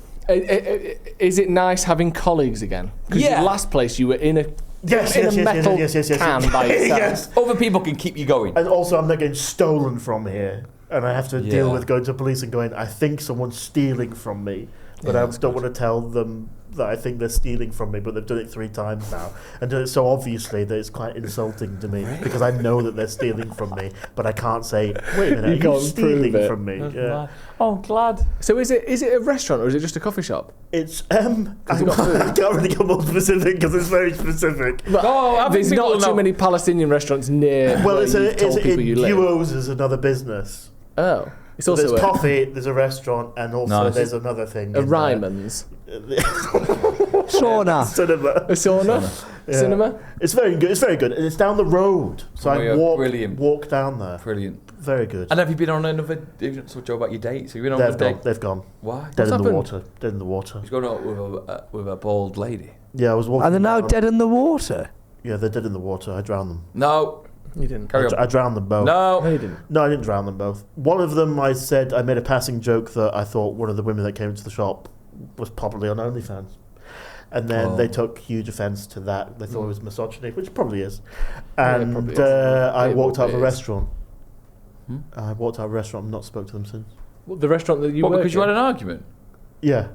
Is it nice having colleagues again? Because Yeah. your last place you were in a Yes, in yes, a yes, metal yes, yes, yes, can yes. by yourself. Yes. Other people can keep you going. And also, I'm not getting stolen from here. And I have to deal Yeah. with going to police and going, I think someone's stealing from me. But Yeah, I that's don't want to tell them that I think they're stealing from me, but they've done it 3 times now. And done it so obviously that it's quite insulting to me because I know that they're stealing from me, but I can't say, wait a minute, You are you can't stealing prove it. from me? That's Yeah. mad. Oh, I'm glad. So is it a restaurant or is it just a coffee shop? It's, you I got food? can't really get more specific because it's very specific. Oh, I There's think people not too know. many Palestinian restaurants near Well, where it's you've told people you live. Duos is another business. Oh, it's So also there's a coffee, there's a restaurant, and also Nice. there's another thing. in there. Ryman's, Sauna. Cinema. a sauna, Yeah. cinema. It's very good. It's very good, and it's down the road, so Oh, I yeah, walk brilliant. down there. Brilliant. Very good. And have you been on another? You didn't talk about your dates. Have you been on They've another gone. date? They've gone. Why? Dead What's in the happened? water. Dead in the water. He's going out with a bald lady. Yeah, I was walking. And they're now down- dead in the water. Yeah, they're dead in the water. I drowned them. No, You didn't. carry on. I drowned them both. No, No. you didn't. No, I didn't drown them both. One of them, I said, I made a passing joke that I thought one of the women that came into the shop was probably on OnlyFans. And then Oh. they took huge offence to that. They thought it was misogyny, which probably is. Yeah, it And probably is. I It walked out of probably a is. restaurant. Hmm? I walked out of a restaurant and not spoke to them since. What, the restaurant that you What, work because you had in? an argument Yeah,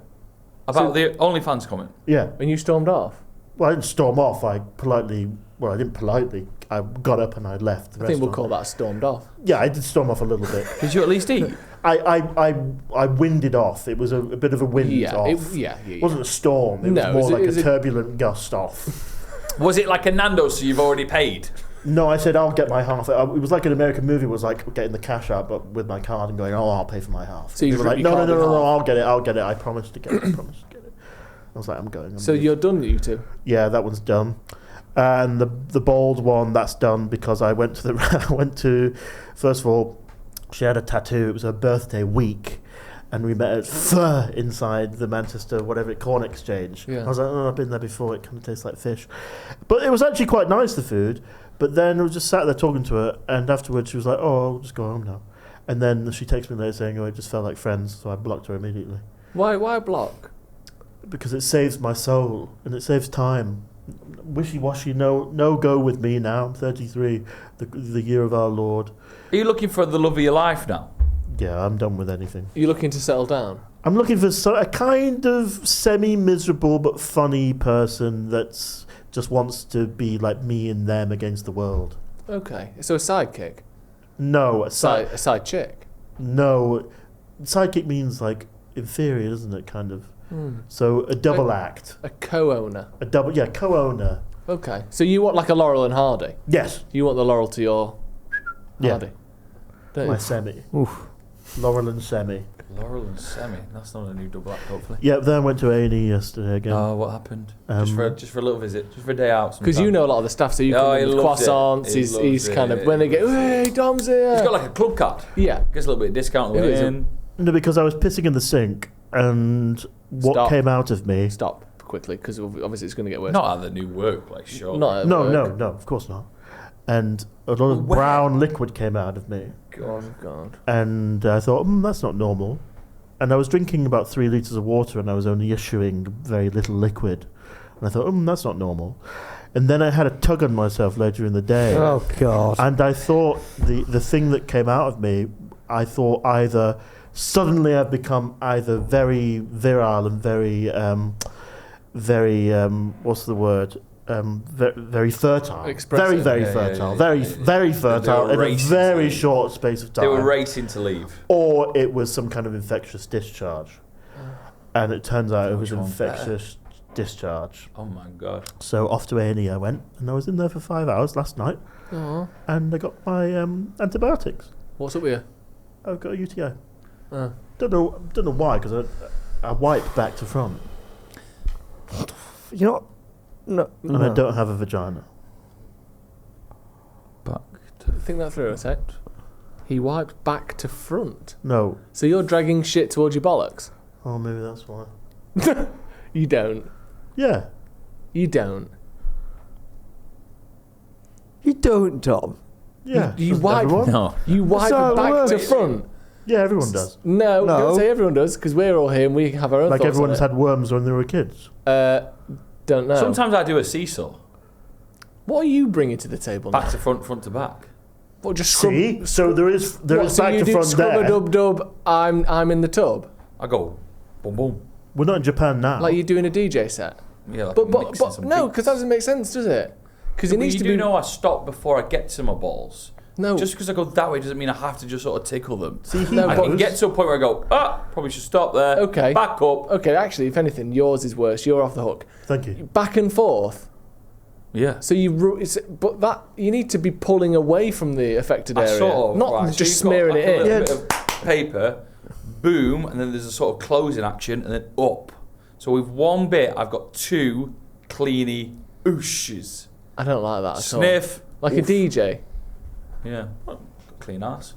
about the OnlyFans comment? yeah. And you stormed off. Well, I didn't storm off. I politely Well, I didn't politely. I got up and I left the I think we'll restaurant. call that stormed off. Yeah, I did storm off a little bit. Did you at least eat? I winded off. It was a bit of a wind off. It wasn't a storm. It was more like a turbulent gust off. Was it like a Nando's, so you've already paid? No, I said I'll get my half. It was like an American movie. It was like getting the cash out, but with my card and going, "Oh, I'll pay for my half." So you were ripped like, your "No, card in I'll get it. I promised to get it. I was like, "I'm going." So you're done, you two? Yeah, that one's done. And the bald one, that's done because I went to first of all, she had a tattoo. It was her birthday week, and we met at inside the Manchester Corn Exchange. Yeah. I was like, "Oh, I've been there before. It kind of tastes like fish," but it was actually quite nice, the food. But then I was just sat there talking to her, and afterwards she was like, "Oh, I'll just go home now." And then she texted me later saying, "Oh, it just felt like friends," so I blocked her immediately. Why block? Because it saves my soul and it saves time. Wishy-washy, no go with me now. I'm 33, the year of our Lord. Are you looking for the love of your life now? Yeah, I'm done with anything. You're looking to settle down? I'm looking for a kind of semi-miserable but funny person that's just wants to be like me and them against the world. Okay, so a sidekick? No, A side chick? No, sidekick means like inferior, doesn't it? Kind of. So a double act. A co-owner? Co-owner. Okay, so you want like a Laurel and Hardy? Yes. You want the Laurel to your Hardy? Don't My you? semi. Oof. Laurel and Semi. Laurel and Semi. That's not a new double act, hopefully. Yeah, then I went to A&E yesterday again. Oh, what happened? Just for a little visit, just for a day out. Because you know a lot of the staff, so you come in with croissants. He's kind of when they get, "Hey, Dom's here." He's got like a club card. Yeah. Gets a little bit of discount. It is. No, because I was pissing in the sink, and what Stop. came out of me... Stop quickly, because obviously it's going to get worse. Not at the new workplace, sure. Not at No, work. no, of course not. And a lot of brown liquid came out of me. God. And I thought, that's not normal. And I was drinking about 3 litres of water, and I was only issuing very little liquid. And I thought, that's not normal. And then I had a tug on myself later in the day. Oh, God. And I thought the thing that came out of me, I thought either suddenly I've become either very virile and very what's the word? Very fertile. Expressive. Very Yeah, fertile. yeah. Very fertile in a racing very to short space of time. They were racing to leave. Or it was some kind of infectious discharge. And it turns out it was Which one infectious discharge. Oh my God. So off to A&E I went, and I was in there for 5 hours last night, and I got my antibiotics. What's up with you? I've got a UTI. Don't know why, because I wiped back to front, You know, no. and I don't have a vagina. Think that through a sec. He wiped back to front. No. So you're dragging shit towards your bollocks? Oh, maybe that's why. You don't. Yeah. You don't. You don't, Tom. Yeah. You Doesn't wipe. everyone? No. You wipe how it back to works. front. Yeah, everyone does. No, No. don't say everyone does, because we're all here and we have our own Like thoughts everyone's on had worms when they were kids. it. Don't know. Sometimes I do a seesaw. What are you bringing to the table Back now? to front, front to back. What, just scrub? See? So there is What, so back you to do front scrub there. a dub dub, I'm in the tub? I go, boom, boom. We're not in Japan now. Like you're doing a DJ set? Yeah, like But mixing some no, beats. because that doesn't make sense, does it? Because it But needs you to do be... know I stop before I get to my balls. No. Just because I go that way doesn't mean I have to just sort of tickle them. See, he No, I but- can get to a point where I go, probably should stop there. Okay. Back up. Okay, actually, if anything, yours is worse. You're off the hook. Thank you. Back and forth. Yeah. So but that you need to be pulling away from the affected I area, sort of, not right, so just you've got smearing like it a in. little bit of paper, boom, and then there's a sort of closing action, and then up. So with one bit, I've got 2 cleany ooshes. I don't like that at all. Sniff. Like a DJ. Yeah. Well, clean ass.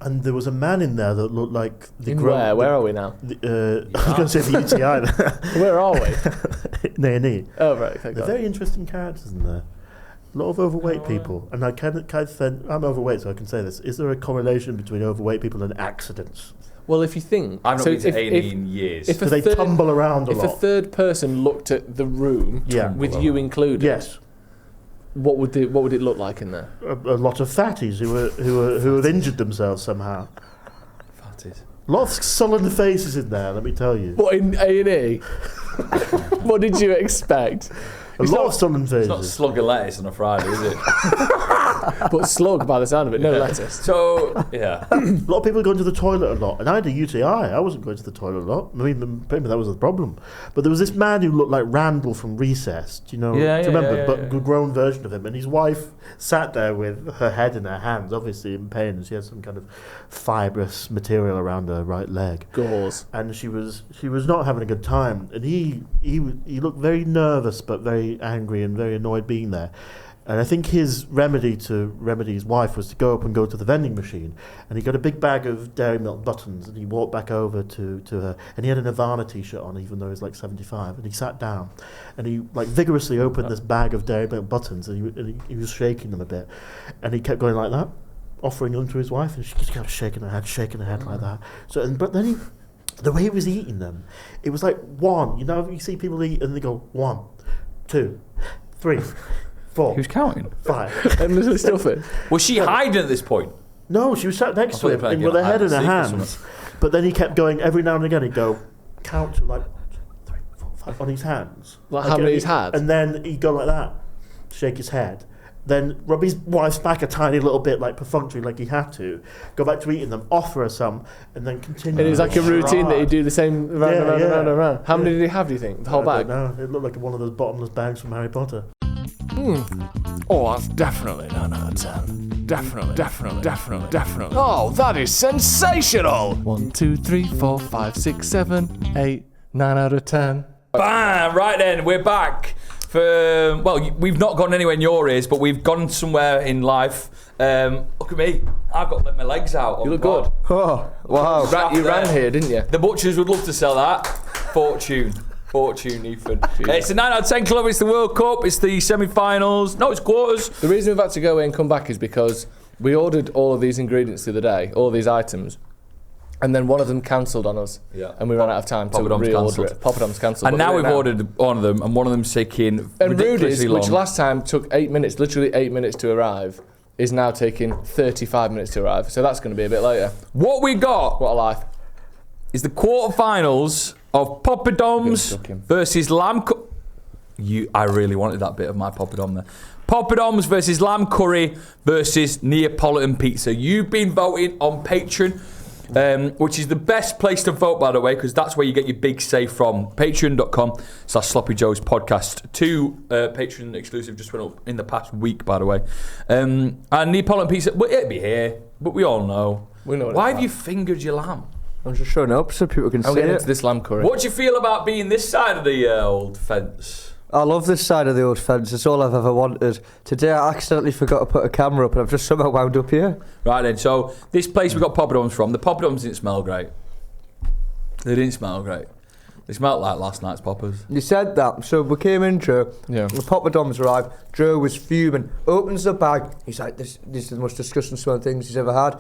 And there was a man in there that looked like the In where are we now? I was going to say the UTI. Where are we? N&E. Oh right, thank They're God. very interesting characters in there. A lot of overweight people. And I kind of think, I'm overweight, so I can say this. Is there a correlation between overweight people and accidents? Well, if you think, I've not so been to if- A&E if- in years. if Do a they third- tumble around a If a lot? third person looked at the room Yeah. with you included, Yes. what would it look like in there? A lot of fatties who have injured themselves somehow. Fatties. A lot of sullen faces in there, let me tell you. What in A&E? What did you expect? A lot of sun and It's not phases. slug and lettuce on a Friday, is it? But slug by the sound of it, no lettuce. So, yeah. A lot of people go to the toilet a lot, and I had a UTI. I wasn't going to the toilet a lot. I mean, maybe that was the problem. But there was this man who looked like Randall from Recess. Do you know? Yeah, do you remember? yeah, but yeah. a grown version of him, and his wife sat there with her head in her hands, obviously in pain, and she had some kind of fibrous material around her right leg. Gauze. And she was not having a good time, and he looked very nervous but very angry and very annoyed being there. And I think his remedy to remedy his wife was to go up and go to the vending machine, and he got a big bag of Dairy Milk buttons, and he walked back over to her, and he had a Nirvana t-shirt on, even though he was like 75, and he sat down, and he like vigorously opened this bag of Dairy Milk buttons, and he was shaking them a bit, and he kept going like that, offering them to his wife, and she just kept shaking her head like that. So, but then the way he was eating them, it was like one. You know, you see people eat and they go 1, 2, 3, 4. He was counting. 5. And literally stuff it. Was she hiding at this point? No, she was sat next I to thought him you were and playing with her hide head in and her seek or hands. But then he kept going every now and again. He'd go count to like 1, 2, 3, 4, 5 on his hands. Like how many he's had? And then he'd go like that, shake his head. Then rub his wife's back a tiny little bit, like perfunctory, like he had to. Go back to eating them, offer her some, and then continue. And it was like a routine that he'd do the same round and round and round and round. How many did he have, do you think? The whole bag? No, it looked like one of those bottomless bags from Harry Potter. Oh, that's definitely 9 out of 10. Definitely. Oh, that is sensational! 1, 2, 3, 4, 5, 6, 7, 8, 9 out of 10. Bam! Right then, we're back. Well, we've not gone anywhere in your ears, but we've gone somewhere in life. Look at me. I've got my legs out. You look good. Oh, wow. You ran here, didn't you? The butchers would love to sell that. Fortune, Ethan. It's the 9 out of 10 club. It's the World Cup. It's the semi-finals. No, it's quarters. The reason we've had to go away and come back is because we ordered all of these ingredients the other day, all these items, and then one of them cancelled on us, and we ran out of time to Poppadom's reorder cancelled. it. Poppadom's cancelled. And but now we're we've ordered one of them, and one of them's taking And ridiculously Rudy's, long. which last time took 8 minutes, literally 8 minutes to arrive, is now taking 35 minutes to arrive. So that's going to be a bit later. What we got What a life. is the quarterfinals of Poppadoms Stuck him. versus Lamb. I really wanted that bit of my Poppadom there. Poppadoms versus lamb curry versus Neapolitan pizza. You've been voting on Patreon, which is the best place to vote, by the way, because that's where you get your big say from. Patreon.com/SloppyJoesPodcast. 2 Patreon exclusive just went up in the past week, by the way. And Neapolitan pizza, well, it'll be here, but we all know. We know what Why it's have you fingered your lamb? I'm just showing up so people can I'm see getting it. into this lamb curry. What do you feel about being this side of the old fence? I love this side of the old fence. It's all I've ever wanted. Today I accidentally forgot to put a camera up and I've just somehow wound up here. Right then, so this place we got poppadoms from, the poppadoms didn't smell great. They didn't smell great. They smelled like last night's poppers. You said that. So we came in, Joe. Yeah. The poppadoms arrived. Joe was fuming. Opens the bag. He's like, this is the most disgusting smelling things he's ever had.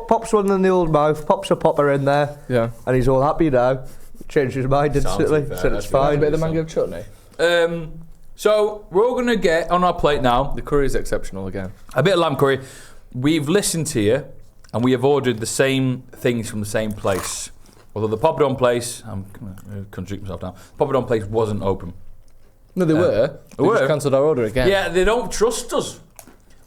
Pops one in the old mouth. Pops a popper in there. Yeah. And he's all happy now. Changed his mind Sounds instantly. fair, Said it's that's A fine. bit of the mango chutney. So we're all going to get on our plate now The curry is exceptional again. a bit of lamb curry. We've listened to you and we have ordered the same things from the same place. Although the poppadom place, I'm going to contradict myself now, poppadom place wasn't open. No, they were. They were? just cancelled our order again. Yeah, they don't trust us.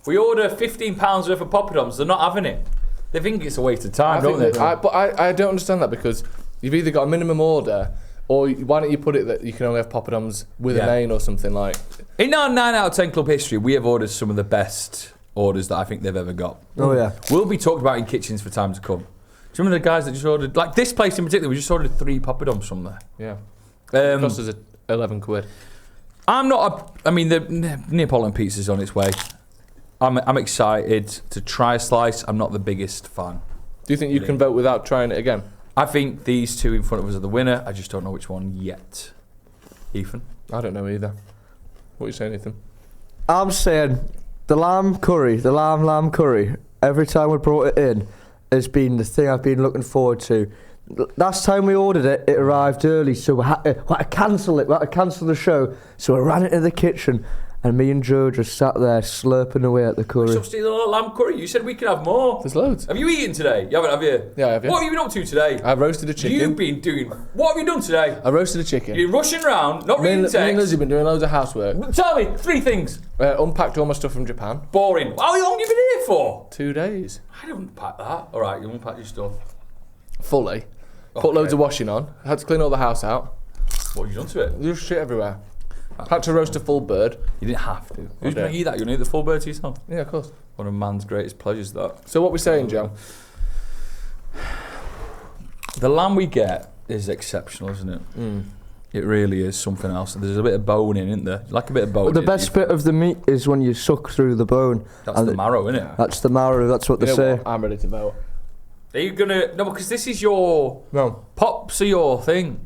We order £15 worth of poppadoms, they're not having it. They think it's a waste of time, don't they? I don't understand that because you've either got a minimum order or why don't you put it that you can only have poppadoms with a main or something like. In our 9 out of 10 club history, we have ordered some of the best orders that I think they've ever got. Oh, yeah. Will be talked about in kitchens for time to come. Do you remember the guys that just ordered, like this place in particular, we just ordered 3 poppadoms from there. Yeah. It cost us 11 quid. The Neapolitan pizza's on its way. I'm excited to try a slice. I'm not the biggest fan. Do you think you can vote without trying it again? I think these 2 in front of us are the winner. I just don't know which one yet. Ethan? I don't know either. What are you saying, Ethan? I'm saying the lamb curry, lamb curry, every time we brought it in, has been the thing I've been looking forward to. Last time we ordered it, it arrived early, so we had to cancel it. We had to cancel the show, so we ran into the kitchen, and me and Joe just sat there slurping away at the curry. Stop stealing a lot of lamb curry. You said we could have more. There's loads. Have you eaten today? You haven't, have you? Yeah, I have. Yeah. What have you been up to today? I roasted a chicken. You've been doing... What have you done today? I roasted a chicken. You're rushing around, not Me reading and Lizzie text. have been doing loads of housework. Tell me, 3 things. Unpacked all my stuff from Japan. Boring. How long have you been here for? 2 days. I didn't unpack that. All right, you unpack your stuff. Fully. Put Okay. loads of washing on. Had to clean all the house out. What have you done to it? There's shit everywhere. Had to roast a full bird. You didn't have to. Who's Okay. going to eat that? You're going to eat the full bird to yourself? Yeah, of course. One of man's greatest pleasures, that. So what we saying, Joe? The lamb we get is exceptional, isn't it? Mm. It really is something else. There's a bit of bone in, isn't there? Like a bit of bone. The best bit of the meat is when you suck through the bone. That's and the marrow, isn't it? That's the marrow, that's what You they know say. what? I'm ready to vote. Are you gonna? No, because this is your No. pops are your thing.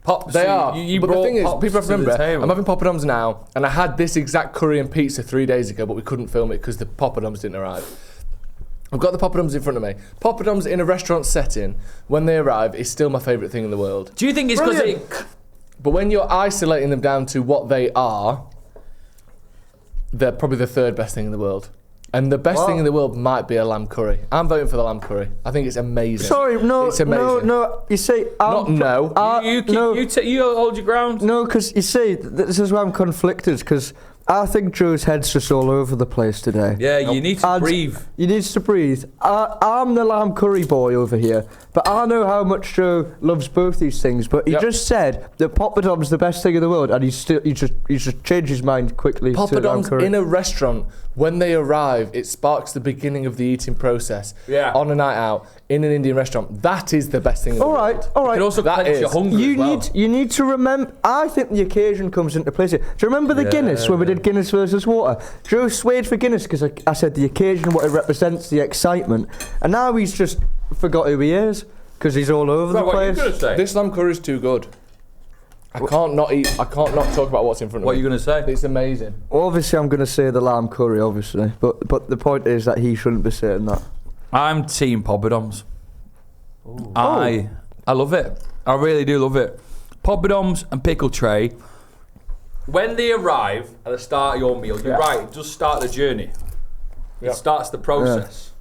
Pops. They are. You but the brought thing is, pops people have to to the remember, table. I'm having poppadoms now, and I had this exact curry and pizza 3 days ago, but we couldn't film it because the poppadoms didn't arrive. I've got the poppadoms in front of me. Poppadoms in a restaurant setting, when they arrive, is still my favourite thing in the world. Do you think it's because Brilliant. But when you're isolating them down to what they are, they're probably the third best thing in the world. And the best thing in the world might be a lamb curry. I'm voting for the lamb curry. I think it's amazing. Sorry, no, It's amazing. no. You see, Not no. you hold your ground? No, because you see, this is why I'm conflicted, because I think Joe's head's just all over the place today. Yeah, you need to And breathe. He needs to breathe. I'm the lamb curry boy over here, but I know how much Joe loves both these things. But he Yep. just said that poppadom's the best thing in the world, and he just changed his mind quickly to lamb Poppadoms curry. in a restaurant, when they arrive, it sparks the beginning of the eating process. Yeah. On a night out, in an Indian restaurant. That is the best thing in the all world. right, all It right. also That cleanses your is- hunger You as well. you need to remember. I think the occasion comes into place here. Do you remember the Guinness when we did Guinness versus water? Joe swayed for Guinness because I said the occasion, what it represents, the excitement, and now he's just forgot who he is because he's all over Right, the what are you place. going to say? This lamb curry is too good. I can't not talk about what's in front of What are me. you going to say? It's amazing. Obviously, I'm going to say the lamb curry, obviously, but the point is that he shouldn't be saying that. I'm team poppadoms. I love it. I really do love it. Poppadoms and pickle tray. When they arrive at the start of your meal, you're right. It does start the journey. Yeah. It starts the process.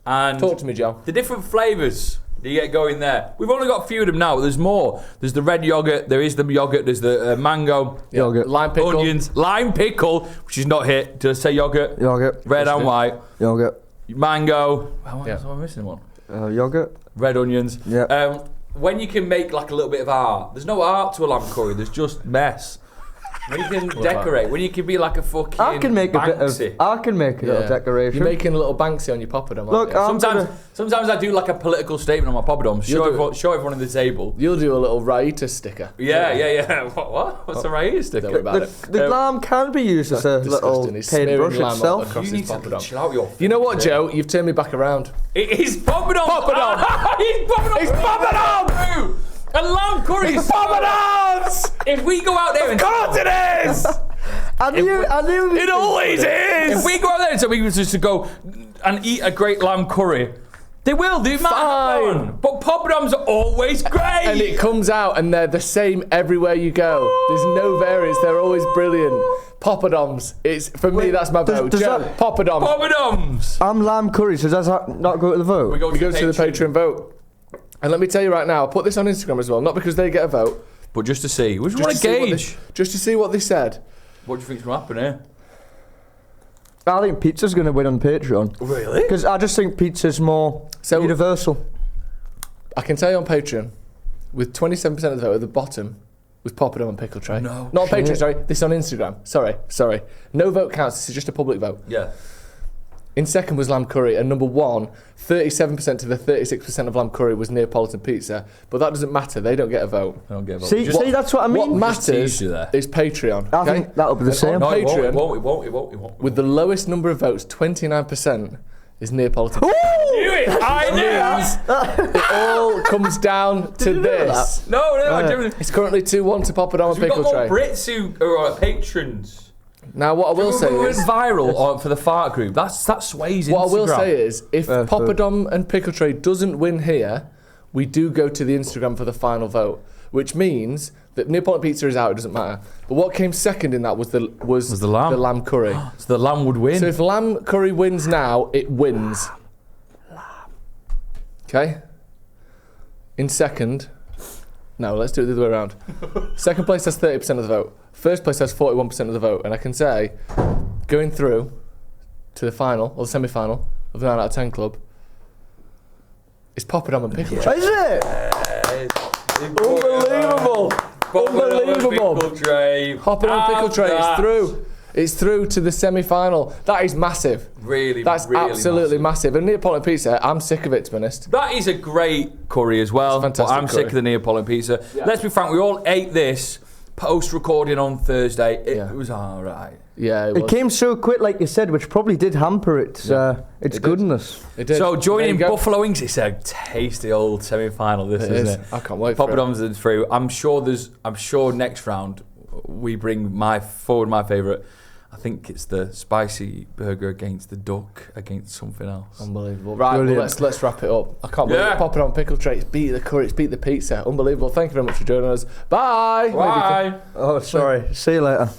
And Talk to me, Joe. the different flavours that you get going there. We've only got a few of them now, but there's more. There's the red yogurt. There is the yogurt. There's the mango. Yogurt. Lime pickle. Onions, lime pickle, which is not hit. Did I say yogurt? Yogurt. Red and white. Yogurt. Mango. Oh, Yeah. am I missing one? Yogurt. Red onions. Yeah. When you can make like a little bit of art, there's no art to a lamb curry. There's just mess. When you can decorate, when you can be like a fucking I can make Banksy. I can make a little Yeah. decoration. You're making a little Banksy on your poppadom. Look, aren't you? Sometimes I do like a political statement on my poppadoms. You'll do Show everyone at the table. You'll do a little Raita sticker. Yeah. What? What's a right sticker? Don't worry about the it. lamb can be used as a little Disgusting. He's paintbrush smearing lamb itself. across You his need to poppadom. chill out your. You know what, Joe? You've turned me back around. It is poppadom. Poppadom. It's poppadom. It's poppadom. And lamb curry. It's poppadoms! If we go out there and Of course it is! I knew. It always is! if we go out there and tell people just to go and eat a great lamb curry, they will. They might have Fine. one. But poppadoms are always great. And it comes out and they're the same everywhere you go. There's no variance. They're always brilliant. Poppadoms. It's for me. That's my vote. does Joe, that- poppadoms. poppadoms. I'm lamb curry, so does that not go to the vote? We go We go to the Patreon vote. And let me tell you right now, I'll put this on Instagram as well. Not because they get a vote. But just to see, we just Just want to to see what gauge. just to see what they said. What do you think's going to happen here? I think pizza's going to win on Patreon. Really? Because I just think pizza's more So- universal. I can tell you on Patreon, with 27% of the vote at the bottom, was poppadom and pickle tray. No Not on shit. Patreon, sorry. This on Instagram. Sorry. No vote counts. This is just a public vote. Yeah. In second was lamb curry, and number one, 37% to the 36% of lamb curry was Neapolitan pizza. But that doesn't matter. They don't get a vote. I don't get a See, that's what I mean. What Just tease matters you there. is Patreon. I okay? think that'll be the And same. on No, it Patreon, won't. It won't. with the lowest number of votes, 29%, is Neapolitan. I knew it. I knew. It all comes down to this. No, I didn't. It's currently 2-1 to poppadom and We've got pickle more tray. Brits who are patrons. Now, what I will say we went is, viral for the fart group. That sways Instagram. what I will say is, if Fair poppadom and pickle tray doesn't win here, we do go to the Instagram for the final vote, which means The Neapolitan pizza is out. It doesn't matter. But what came second in that was the lamb? The lamb curry. So the lamb would win. So if lamb curry wins now, it wins. Okay. In second. No, let's do it the other way around. Second place has 30% of the vote. First place has 41% of the vote. And I can say, going through to the final, or the semi-final, of the 9 out of 10 club, is poppadom and pickle tray. Is it? Unbelievable! Unbelievable! Poppadom and pickle tray is through. It's through to the semi-final. That is massive. That's really absolutely massive. And Neapolitan pizza, I'm sick of it, to be honest. That is a great curry as well. It's fantastic but I'm curry. sick of the Neapolitan pizza. Yeah. Let's be frank, we all ate this post-recording on Thursday. It Yeah. was all right. Yeah, It came so quick, like you said, which probably did hamper its It did. goodness. It did. So There joining you go. Buffalo Wings, it's a tasty old semi-final. This It isn't is. it? I can't wait for it. Poppadoms are through. I'm sure next round we bring my favourite. I think it's the spicy burger against the duck against something else. Unbelievable. Right, well, Brilliant. let's wrap it up. I can't believe it. Popping on pickle tray. It's beat the curry. It's beat the pizza. Unbelievable. Thank you very much for joining us. Bye. Bye. Oh, sorry. See you later.